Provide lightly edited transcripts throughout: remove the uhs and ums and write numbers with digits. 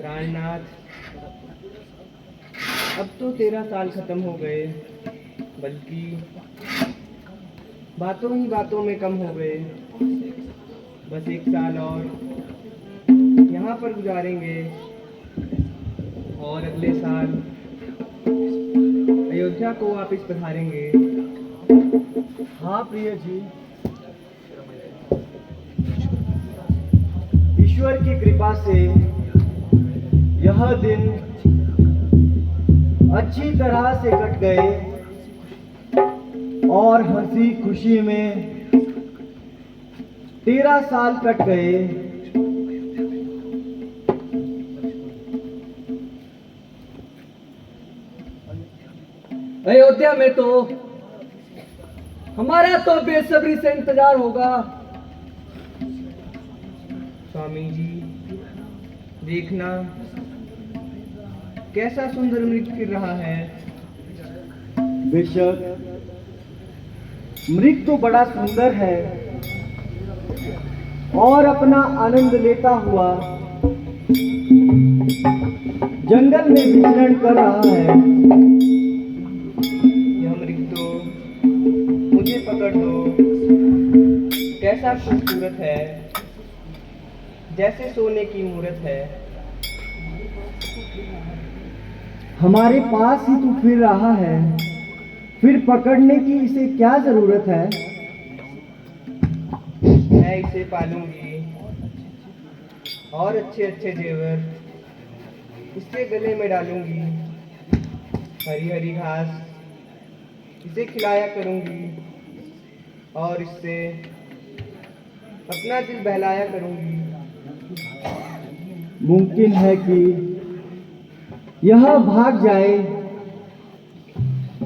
प्राणनाथ, अब तो 13 साल खत्म हो गए, बल्कि बातों ही बातों में कम हो गए। बस 1 साल और यहाँ पर गुजारेंगे और अगले साल अयोध्या को वापस पधारेंगे। हाँ प्रिय जी, ईश्वर की कृपा से यह दिन अच्छी तरह से कट गए और हंसी खुशी में 13 साल कट गए। अयोध्या में तो हमारा तो बेसब्री से इंतजार होगा। स्वामी जी, देखना कैसा सुंदर मृग फिर रहा है। बेशक मृग तो बड़ा सुंदर है और अपना आनंद लेता हुआ जंगल में विचरण कर रहा है। यह मृग तो मुझे पकड़ दो, कैसा खूबसूरत है, जैसे सोने की मूरत है। हमारे पास ही तू फिर रहा है, फिर पकड़ने की इसे क्या जरूरत है? मैं इसे पालूंगी और अच्छे अच्छे जेवर इसके गले में डालूंगी। हरी हरी घास इसे खिलाया करूंगी और इससे अपना दिल बहलाया करूंगी। मुमकिन है कि यह भाग जाए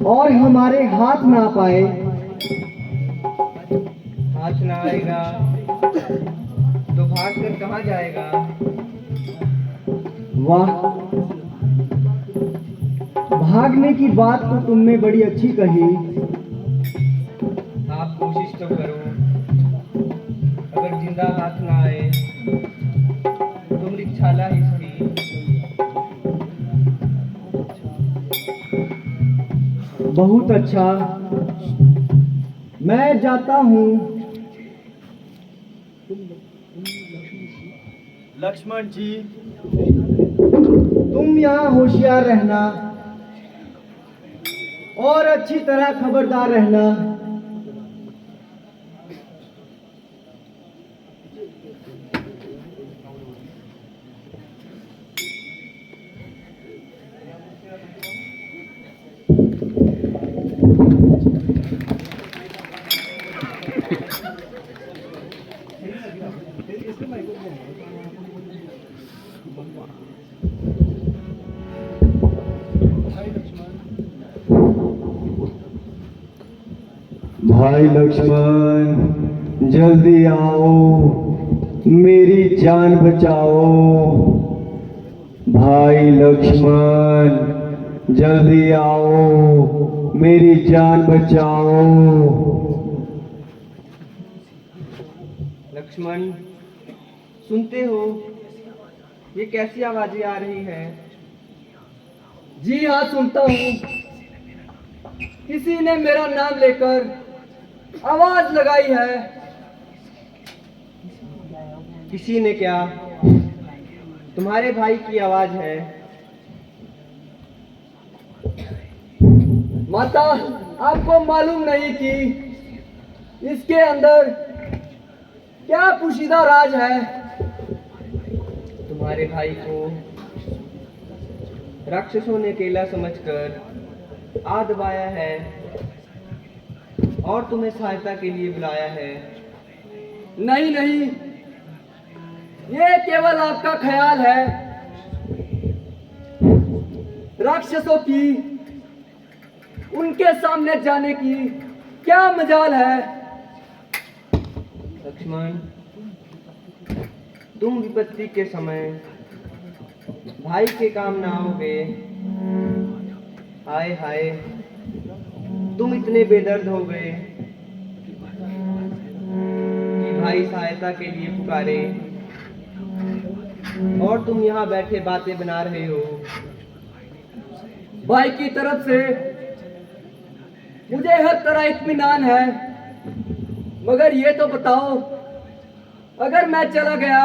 और हमारे हाथ ना पाए। हाथ ना आएगा तो भाग कर कहाँ जाएगा? वाह, भागने की बात तो तुमने बड़ी अच्छी कही। आप कोशिश तो करो। अगर जिंदा हाथ ना आए तो मृगशाला ही सही। बहुत अच्छा, मैं जाता हूँ। लक्ष्मण जी, तुम यहाँ होशियार रहना और अच्छी तरह खबरदार रहना। भाई लक्ष्मण, जल्दी आओ, मेरी जान बचाओ। भाई लक्ष्मण, जल्दी आओ, मेरी जान बचाओ। लक्ष्मण, सुनते हो ये कैसी आवाजें आ रही है? जी हाँ, सुनता हूँ। किसी ने मेरा नाम लेकर आवाज लगाई है। किसी ने क्या? तुम्हारे भाई की आवाज है। माता, आपको मालूम नहीं कि इसके अंदर क्या पोशीदा राज है? तुम्हारे भाई को राक्षसों ने अकेला समझकर आ दबाया है और तुम्हें सहायता के लिए बुलाया है। नहीं नहीं, ये केवल आपका ख्याल है। राक्षसों की उनके सामने जाने की क्या मजाल है? लक्ष्मण, तुम विपत्ति के समय भाई के काम ना आओगे। हाय हाय, तुम इतने बेदर्द हो गए कि भाई सहायता के लिए पुकारे। और तुम यहाँ बैठे बातें बना रहे हो। भाई की तरफ से मुझे हर तरह इत्मीनान है, मगर ये तो बताओ, अगर मैं चला गया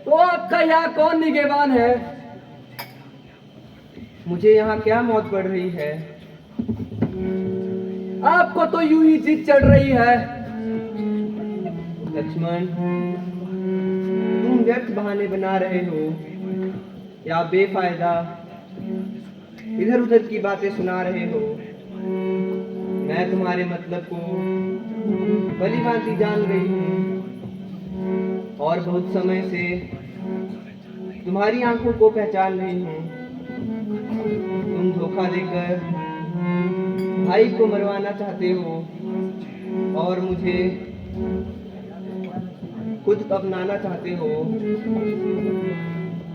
तो आपका यहाँ कौन निगहबान है? मुझे यहाँ क्या मौत पड़ रही है? आपको तो यूं ही जिद चढ़ रही है। लक्ष्मण, तुम व्यर्थ बहाने बना रहे हो या बेफायदा इधर उधर की बातें सुना रहे हो। मैं तुम्हारे मतलब को भली भांति जान गई हूँ और बहुत समय से तुम्हारी आंखों को पहचान रही हूँ। तुम धोखा देकर भाई को मरवाना चाहते हो और मुझे खुद अपनाना चाहते हो।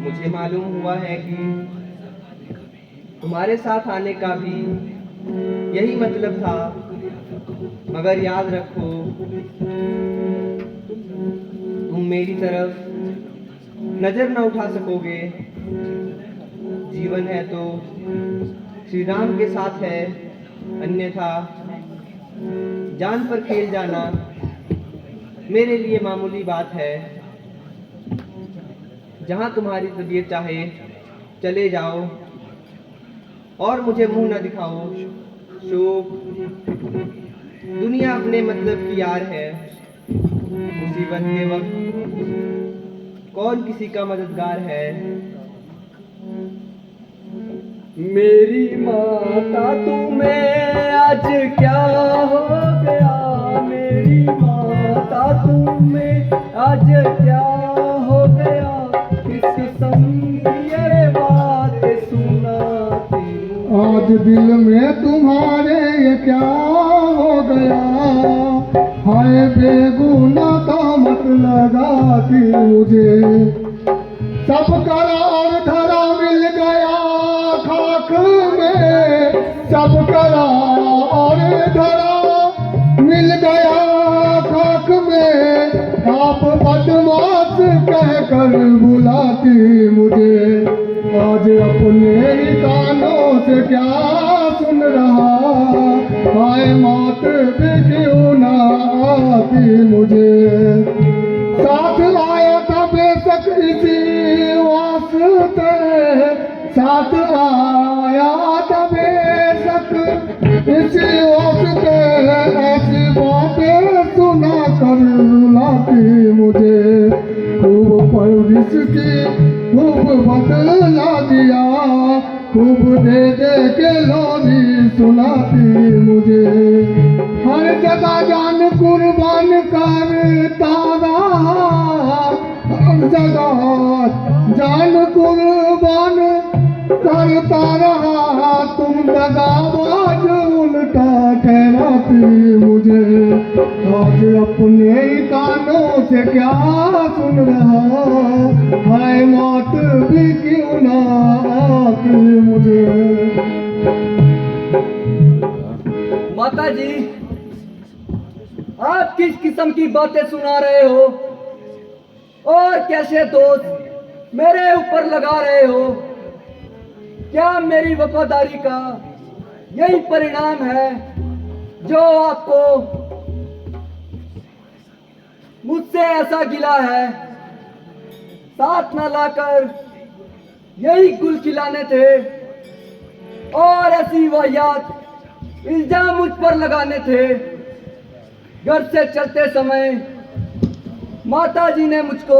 मुझे मालूम हुआ है कि तुम्हारे साथ आने का भी यही मतलब था, मगर याद रखो, तुम मेरी तरफ नजर न उठा सकोगे। जीवन है तो श्री राम के साथ है, अन्यथा जान पर खेल जाना मेरे लिए मामूली बात है। जहां तुम्हारी तबीयत चाहे चले जाओ और मुझे मुंह न दिखाओ। शोक, दुनिया अपने मतलब की यार है। मुसीबत के वक्त कौन किसी का मददगार है। मेरी माता तुम्हें आज क्या हो गया? मेरी माता तुम्हें आज क्या हो गया? किस ये बात सुनाती हूँ। आज दिल में तुम्हारे ये क्या हो गया? हाय बेगुना का मत लगाती मुझे। सब करार धरा मिल गया खाक में। सब करार धरा मिल गया खाक में। आप बदमाश कहकर बुलाती मुझे। आज अपने ही कानों से क्या सुन रहा? हाय मौत भी क्यों ना आती मुझे। साथ आया था बेशक इसी वास्ते। साथ आया था बेशक इसी वास्ते। ऐसी बातें सुना कर रुलाती मुझे। खूब परवरिश की खूब बदला दिया। खूब दे दे के लोरी सुनाती मुझे। हर जगह जान कुर्बान करता रहा। हर जगह जान कुर्बान करता रहा। तुम दगाबाज उल्टा ठहराती मुझे। आज अपने ही कानों से क्या सुन रहा? हाय मौत भी क्यों ना आती मुझे। माता जी, आप किस किस्म की बातें सुना रहे हो और कैसे दोस्त मेरे ऊपर लगा रहे हो? क्या मेरी वफादारी का यही परिणाम है जो आपको मुझसे ऐसा गिला है? साथ न लाकर यही गुल खिलाने थे और ऐसी वाहियात इल्जाम मुझ पर लगाने थे। घर से चलते समय माता जी ने मुझको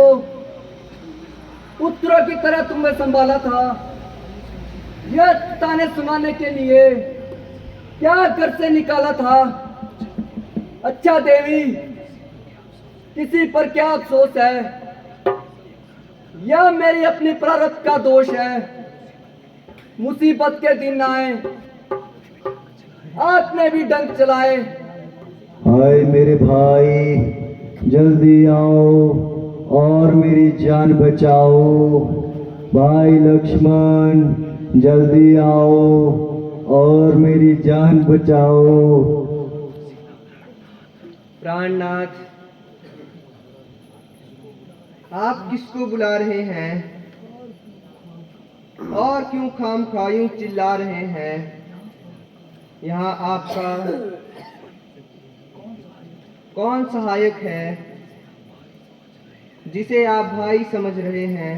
पुत्रों की तरह तुम्हें संभाला था। यह ताने सुनाने के लिए क्या घर से निकाला था? अच्छा देवी, किसी पर क्या अफसोस है? यह मेरी अपनी प्रारब्ध का दोष है। मुसीबत के दिन आए, आपने भी डंक चलाए। हाय मेरे भाई, जल्दी आओ और मेरी जान बचाओ। भाई लक्ष्मण, जल्दी आओ और मेरी जान बचाओ। प्राणनाथ, आप किसको बुला रहे हैं और क्यों खामखा यूं चिल्ला रहे हैं? यहाँ आपका कौन सहायक है जिसे आप भाई समझ रहे हैं?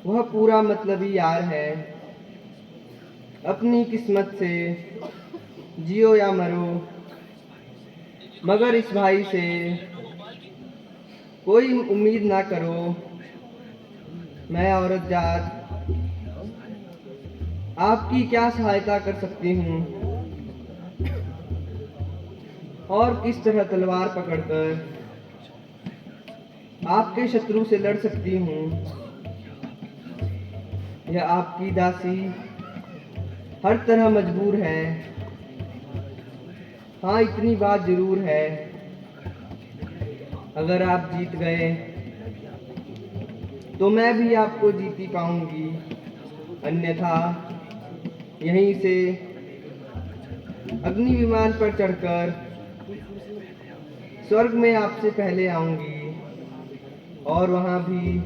वह पूरा मतलबी यार है। अपनी किस्मत से जियो या मरो, मगर इस भाई से कोई उम्मीद ना करो। मैं औरत जात आपकी क्या सहायता कर सकती हूँ और किस तरह तलवार पकड़कर आपके शत्रु से लड़ सकती हूँ? यह आपकी दासी हर तरह मजबूर है। हाँ, इतनी बात जरूर है, अगर आप जीत गए तो मैं भी आपको जीती पाऊंगी, अन्यथा यहीं से अग्नि विमान पर चढ़कर स्वर्ग में आपसे पहले आऊंगी और वहां भी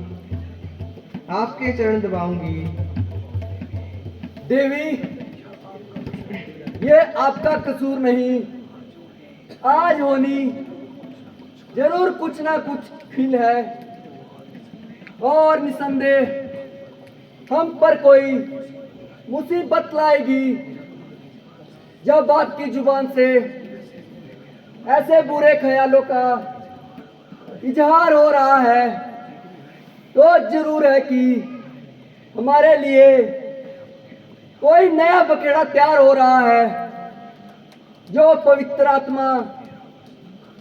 आपके चरण दबाऊंगी। देवी, ये आपका कसूर नहीं। आज होनी जरूर कुछ ना कुछ फिल है और निसंदेह हम पर कोई मुसीबत लाएगी। जब आपकी जुबान से ऐसे बुरे ख्यालों का इजहार हो रहा है तो जरूर है कि हमारे लिए कोई नया बखेड़ा तैयार हो रहा है, जो पवित्र आत्मा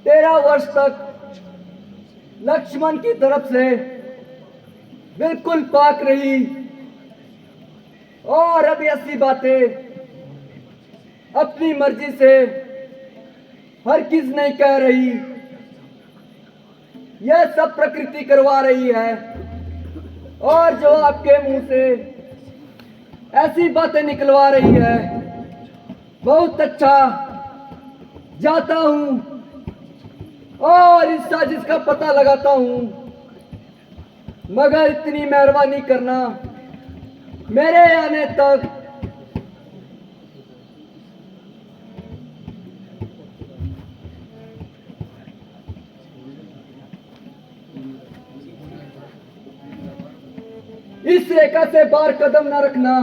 13 वर्ष तक लक्ष्मण की तरफ से बिल्कुल पाक रही और अब ऐसी बातें अपनी मर्जी से हर किस नहीं कह रही। यह सब प्रकृति करवा रही है और जो आपके मुंह से ऐसी बातें निकलवा रही है, बहुत अच्छा। जाता हूं और इस साजिश का पता लगाता हूं, मगर इतनी मेहरबानी करना मेरे आने तक इस रेखा से बाहर कदम न रखना।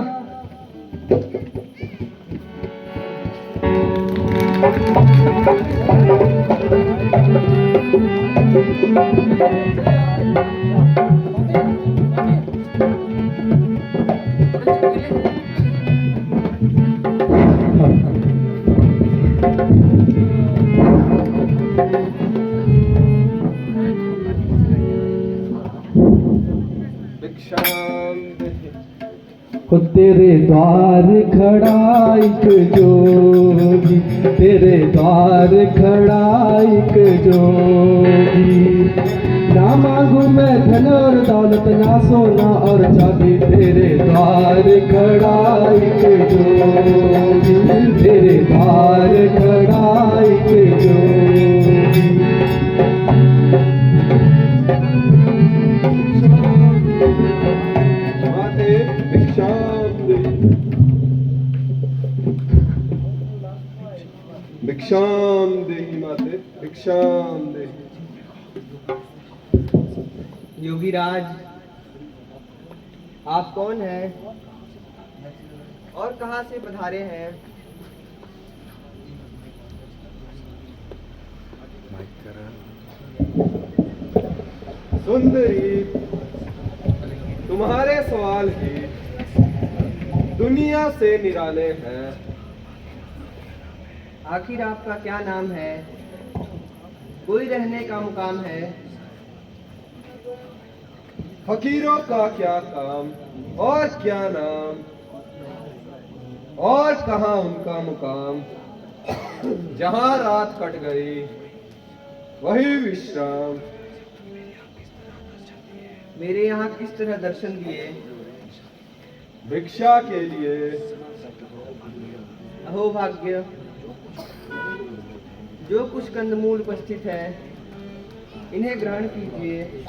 ओ तेरे द्वार खड़ा एक जोगी, तेरे द्वार खड़ा एक जोगी। ना मांगू मैं धन और दौलत, ना सोना और चांदी, तेरे द्वार खड़ा एक जोगी, तेरे द्वार खड़ा एक जोगी। भिक्षाम देहि माते, भिक्षाम देहि। योगीराज, आप कौन हैं और कहां से पधारे हैं? सुंदरी, तुम्हारे सवाल ही दुनिया से निराले हैं। आखिर आपका क्या नाम है? कोई रहने का मुकाम है? फकीरों का क्या काम और क्या नाम और कहाँ उनका मुकाम। जहाँ रात कट गई वही विश्राम। मेरे यहाँ किस तरह दर्शन दिए? भिक्षा के लिए। अहो भाग्य, जो कुछ कंदमूल उपस्थित है इन्हें ग्रहण कीजिए।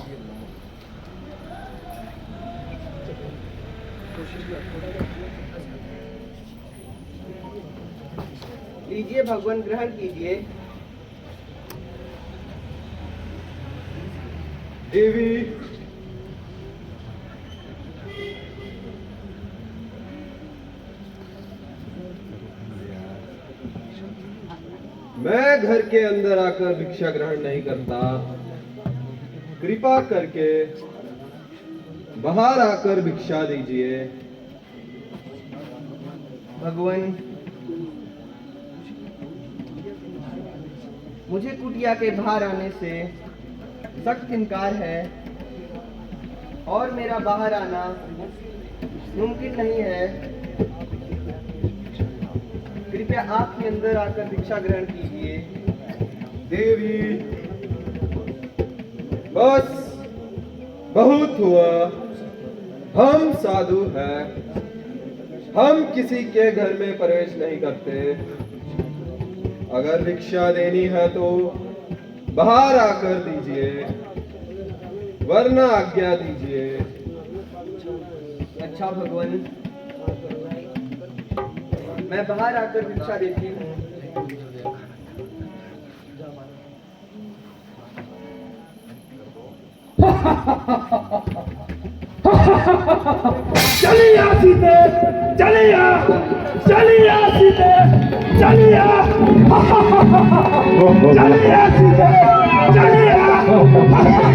लीजिए भगवान, ग्रहण कीजिए। देवी, मैं घर के अंदर आकर भिक्षा ग्रहण नहीं करता। कृपा करके बाहर आकर भिक्षा दीजिए। भगवान, मुझे कुटिया के बाहर आने से सख्त इनकार है और मेरा बाहर आना मुमकिन नहीं है। कृपया आप ही अंदर आकर भिक्षा ग्रहण कीजिए। देवी, बस बहुत हुआ। हम साधु हैं, हम किसी के घर में प्रवेश नहीं करते। अगर भिक्षा देनी है तो बाहर आकर दीजिए, वरना आज्ञा दीजिए। अच्छा भगवान, मैं बाहर आकर भिक्षा देती हूँ। चलिया सीते, चलिया, चलिया सीते, चलिया, चलिया सीते, चलिया।